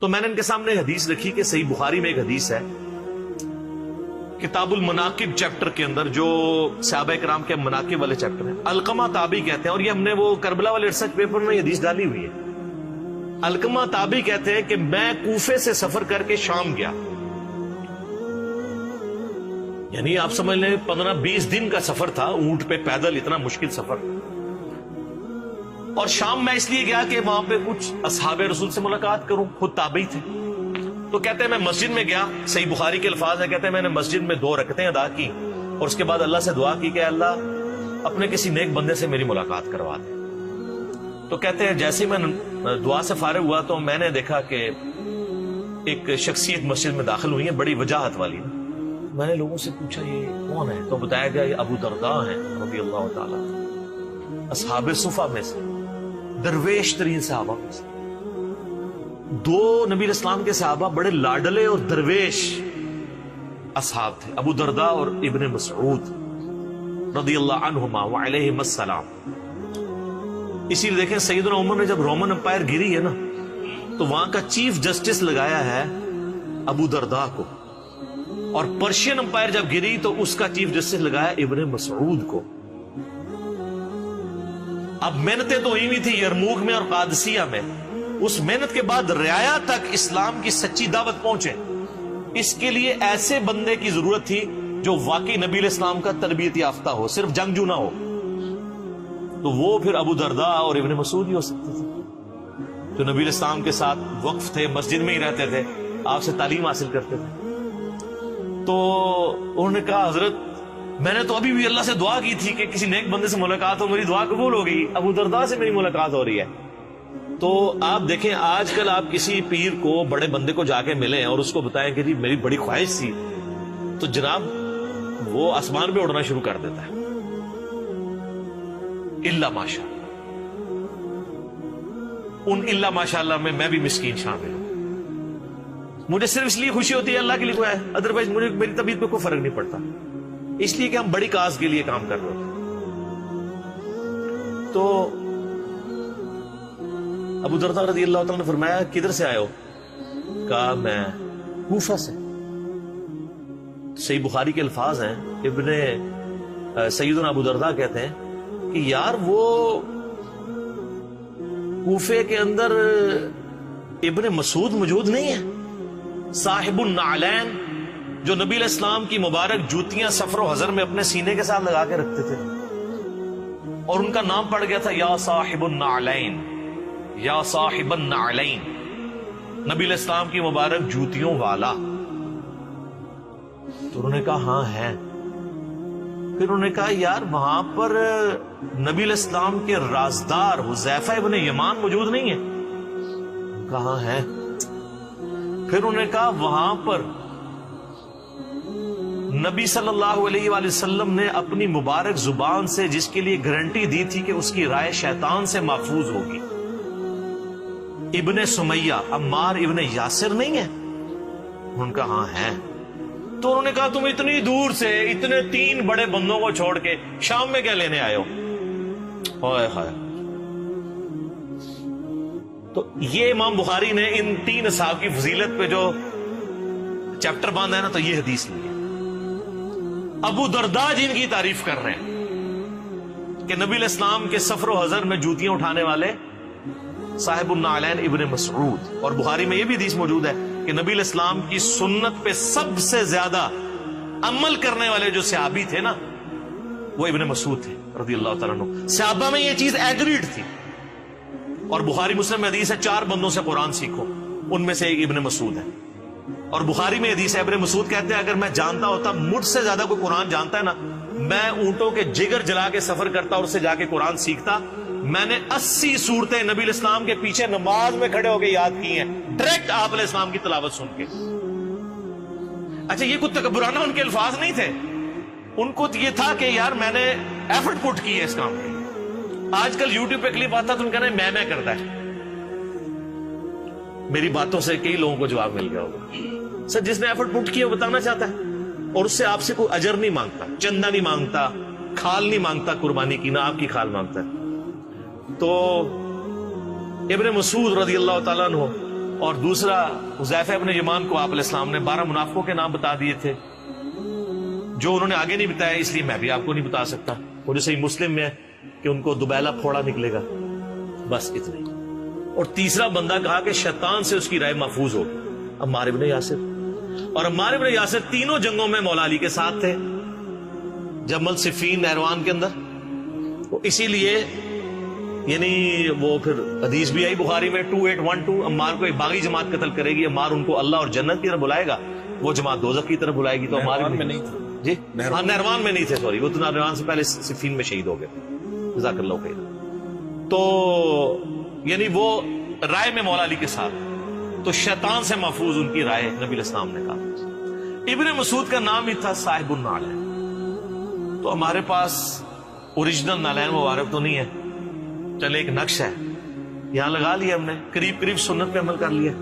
تو میں نے ان کے سامنے حدیث رکھی کہ صحیح بخاری میں ایک حدیث ہے کتاب المناقب چیپٹر کے اندر، جو صحابہ کرام کے مناقب والے چیپٹر ہیں، علقمہ تابعی کہتے ہیں، اور یہ ہم نے وہ کربلا والے ریسرچ پیپر میں یہ حدیث ڈالی ہوئی ہے۔ علقمہ تابعی کہتے ہیں کہ میں کوفے سے سفر کر کے شام گیا، یعنی آپ سمجھ لیں 15-20 دن کا سفر تھا، اونٹ پہ پیدل، اتنا مشکل سفر۔ اور شام میں اس لیے گیا کہ وہاں پہ کچھ اصحاب رسول سے ملاقات کروں، خود تابعی تھے۔ تو کہتے ہیں میں مسجد میں گیا، صحیح بخاری کے الفاظ ہیں، کہتے ہیں میں نے مسجد میں 2 رکعتیں ادا کی اور اس کے بعد اللہ سے دعا کی کہ اللہ اپنے کسی نیک بندے سے میری ملاقات کروا دے۔ تو کہتے ہیں جیسے میں دعا سے فارغ ہوا تو میں نے دیکھا کہ ایک شخصیت مسجد میں داخل ہوئی ہے، بڑی وجاہت والی۔ میں نے لوگوں سے پوچھا یہ کون ہے؟ تو بتایا گیا یہ ابو درداء ہیں رضی اللہ تعالیٰ، اصحاب صفہ میں سے، درویش ترین صحابہ میں سے۔ 2 نبی اسلام کے صحابہ بڑے لاڈلے اور درویش اصحاب تھے، ابو درداء اور ابن مسعود رضی اللہ عنہما وعلیہم السلام۔ اسی لیے دیکھیں سیدنا عمر نے جب رومن امپائر گری ہے نا، تو وہاں کا چیف جسٹس لگایا ہے ابو درداء کو، اور پرشین امپائر جب گری تو اس کا چیف جسٹس لگایا ابن مسعود کو۔ اب محنتیں تو ہوئی نہیں تھی یرموک میں اور قادسیہ میں، اس محنت کے بعد رعایا تک اسلام کی سچی دعوت پہنچے، اس کے لیے ایسے بندے کی ضرورت تھی جو واقعی نبی علیہ السلام کا تربیت یافتہ ہو، صرف جنگجو نہ ہو۔ تو وہ پھر ابو درداء اور ابن مسعود ہی ہو سکتے تھے، جو نبی علیہ السلام کے ساتھ وقف تھے، مسجد میں ہی رہتے تھے، آپ سے تعلیم حاصل کرتے تھے۔ تو انہوں نے کہا حضرت میں نے تو ابھی بھی اللہ سے دعا کی تھی کہ کسی نیک بندے سے ملاقات ہو، میری دعا قبول ہو گئی، ابو درداء سے میری ملاقات ہو رہی ہے۔ تو آپ دیکھیں آج کل آپ کسی پیر کو، بڑے بندے کو جا کے ملیں اور اس کو بتائیں کہ جی میری بڑی خواہش تھی، تو جناب وہ آسمان پہ اڑنا شروع کر دیتا ہے، الا ماشاء ان الا ماشاء اللہ میں بھی مسکین شامل ہوں۔ مجھے صرف اس لیے خوشی ہوتی ہے اللہ کے لیے کوئی ہے، ادروائز مجھے میری طبیعت پہ کوئی فرق نہیں پڑتا، اس لیے کہ ہم بڑی کاز کے لیے کام کر رہے ہیں۔ تو ابو درداء رضی اللہ تعالیٰ نے فرمایا کدھر سے آئے ہو؟ کہا میں کوفہ سے۔ صحیح بخاری کے الفاظ ہیں، سیدنا ابو درداء کہتے ہیں کہ یار وہ کوفے کے اندر ابن مسعود موجود نہیں ہے، صاحب النعلین، جو نبی علیہ السلام کی مبارک جوتیاں سفر و حضر میں اپنے سینے کے ساتھ لگا کے رکھتے تھے، اور ان کا نام پڑ گیا تھا یا صاحب النعلین، یا صاحب النعلین، نبی علیہ السلام کی مبارک جوتیوں والا۔ تو انہوں نے کہا ہاں ہے۔ پھر انہوں نے کہا یار وہاں پر نبی علیہ السلام کے رازدار حذیفہ ابن یمان موجود نہیں ہے؟ کہاں ہے؟ پھر انہوں نے کہا وہاں پر نبی صلی اللہ علیہ وآلہ وسلم نے اپنی مبارک زبان سے جس کے لیے گارنٹی دی تھی کہ اس کی رائے شیطان سے محفوظ ہوگی، ابن سمیہ عمار ابن یاسر نہیں ہے؟ ان کا ہاں ہے۔ تو انہوں نے کہا تم اتنی دور سے اتنے 3 بڑے بندوں کو چھوڑ کے شام میں کیا لینے آئے ہو؟ ہائے ہائے۔ تو یہ امام بخاری نے ان 3 اصحاب کی فضیلت پہ جو چیپٹر باندھا ہے نا، تو یہ حدیث لی ہے۔ ابو درداء جن کی تعریف کر رہے ہیں کہ نبی علیہ السلام کے سفر و حضر میں جوتیاں اٹھانے والے صاحب النعلین ابن مسعود، اور بخاری میں یہ بھی حدیث موجود ہے کہ نبی علیہ السلام کی سنت پہ سب سے زیادہ عمل کرنے والے جو صحابی تھے نا، وہ ابن مسعود تھے رضی اللہ تعالیٰ عنہ۔ صحابہ میں یہ چیز ایگریڈ تھی، اور بخاری مسلم میں حدیث ہے 4 بندوں سے قرآن سیکھو، ان میں سے ایک ابن مسعود ہے۔ اور بخاری میں حدیث ہے ابن مسعود کہتے ہیں اگر میں جانتا ہوتا مجھ سے زیادہ کوئی قرآن جانتا ہے نا، میں اونٹوں کے جگر جلا کے سفر کرتا اور اس سے جا کے قرآن سیکھتا۔ میں نے 80 صورتیں نبی علیہ السلام کے پیچھے نماز میں کھڑے ہو کے یاد کی ہیں، ڈائریکٹ آپ علیہ السلام کی تلاوت سن کے۔ اچھا یہ کچھ تکبرانہ ان کے الفاظ نہیں تھے، ان کو یہ تھا کہ یار میں نے ایفرٹ پٹ کی ہے اس کام پہ۔ آج کل یوٹیوب پہ کلپ آتا تو ان کہنا ہے میں کرتا ہے۔ میری باتوں سے کئی لوگوں کو جواب مل گیا ہوگا، سر جس نے ایفرٹ پٹ کیا وہ بتانا چاہتا ہے، اور اس سے آپ سے کوئی اجر نہیں مانگتا، چندہ نہیں مانگتا، کھال نہیں مانگتا قربانی کی، نہ آپ کی کھال مانگتا ہے۔ تو ابن مسعود رضی اللہ تعالیٰ عنہ اور دوسرا حذیفہ ابن یمان کو آپ علیہ السلام نے 12 منافقوں کے نام بتا دیے تھے جو انہوں نے آگے نہیں بتایا، اس لیے میں بھی آپ کو نہیں بتا سکتا. وہ جو صحیح مسلم میں ہے کہ ان کو دوبیلا پھوڑا نکلے گا، بس اتنا ہی. اور تیسرا بندہ کہا کہ شیطان سے اس کی رائے محفوظ ہو، عمار ابن یاسر. اور عمار ابن یاسر تینوں جنگوں میں مولا علی کے ساتھ تھے، جمل، صفین، نہروان کے اندر. اسی لیے یعنی وہ پھر حدیث بھی آئی بخاری میں 2812، عمار کو ایک باغی جماعت قتل کرے گی، عمار ان کو اللہ اور جنت کی طرف بلائے گا، وہ جماعت دوزخ کی طرف بلائے گی. تو عمار میں نہیں تھے جی، ہاں نہروان میں نہیں تھے، سوری، وہ تو نہروان سے پہلے صفین میں شہید ہو گئے. جزاک اللہ خیر. تو یعنی وہ رائے میں مولا علی کے ساتھ، تو شیطان سے محفوظ ان کی رائے نبی علیہ السلام نے کہا. ابن مسعود کا نام ہی تھا صاحب النعلین. تو ہمارے پاس اوریجنل نالین مبارک تو نہیں ہے، چلے ایک نقش ہے یہاں لگا لیا ہم نے، قریب قریب سنت پہ عمل کر لیا.